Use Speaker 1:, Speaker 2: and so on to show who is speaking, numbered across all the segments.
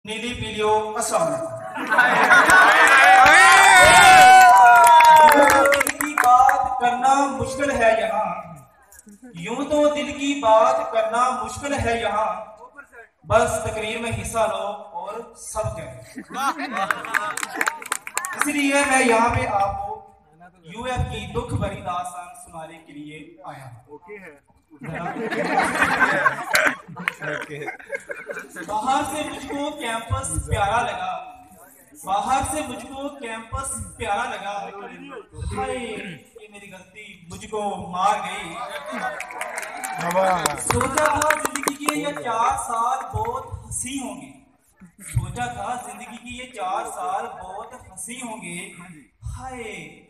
Speaker 1: नीली पीलियो अस्सलाम दिल की बात करना मुश्किल है यहाँ, यूं तो दिल की बात करना मुश्किल है यहाँ, बस तकरीर में हिस्सा लो और सब कहें। इसलिए मैं यहाँ पे आपको यूएफ की दुख भरी दास्तान सुनाने के लिए आया हूँ। बाहर से मुझको कैंपस प्यारा लगा, बाहर से मुझको कैंपस प्यारा लगा, हाय ये मेरी गलती मुझको मार गई। सोचा था जिंदगी के ये 4 साल बहुत हंसी होंगे, सोचा था जिंदगी की ये 4 साल बहुत हंसी होंगे, हाय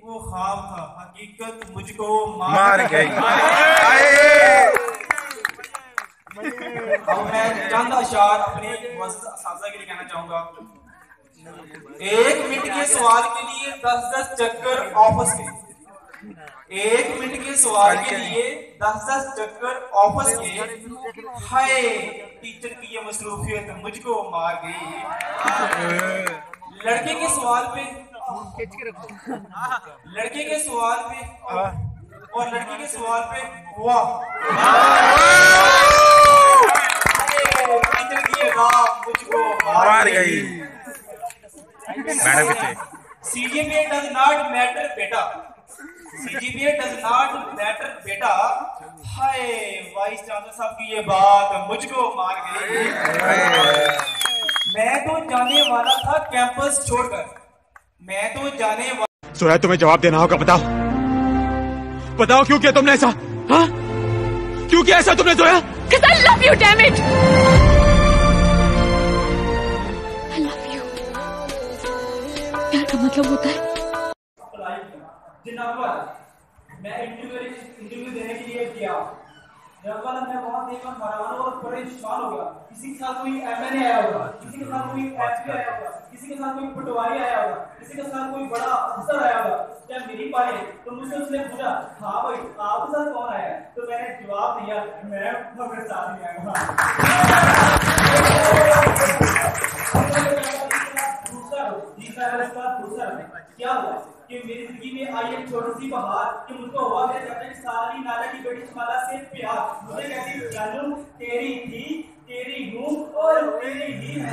Speaker 1: वो ख्वाब था हकीकत मुझको मार गई। अब मैं चंद अशार अपने साजा के लिए कहना चाहूंगा। 1 मिनट के सवाल के लिए 10-10 चक्कर ऑफिस के, 1 मिनट के सवाल के लिए 10-10 चक्कर ऑफिस के, हाय टीचर की ये मसरूफियत मुझको मार गई। लड़के के सवाल पे लड़के के सवाल पे और लड़की के सवाल पे वाह, टीचर की ये बात मुझको मार गई। CGPA does not matter बेटा, CGPA does not matter बेटा, हाय वाइस चांसलर साहब की ये बात मुझको मार गई। मैं तो जाने वाला था कैंपस छोड़कर, मैं तो जाने वाला।
Speaker 2: सोया तुम्हें जवाब देना होगा, बताओ बताओ क्यों किया तुमने ऐसा? हाँ क्यों किया ऐसा तुमने सोया?
Speaker 3: Because I love you, damn it! I love you. प्यार का मतलब होता है।
Speaker 1: मैं इंटरव्यू देने के लिए गया, जब मैं वहां देखकर हैरान और परेशान हो गया। किसी के साथ कोई MLA आया होगा, किसी के साथ कोई MP आया होगा, किसी के साथ कोई पटवारी आया होगा, किसी के साथ कोई बड़ा अफसर आया होगा। जब मेरी बारी तो मुझसे उसने पूछा, हाँ भाई आपके साथ कौन आया? तो मैंने जवाब दिया, मैं अपने साथ ही आया हूँ। क्या हुआ कि मेरी जिंदगी में आई एक छोटी सी बहार कि मुझको हुआ मेरे चाचा की साली नाला की बेटी शमाला से प्यार। मुझे कहती जानू तेरी थी तेरी हूँ और तेरी ही है।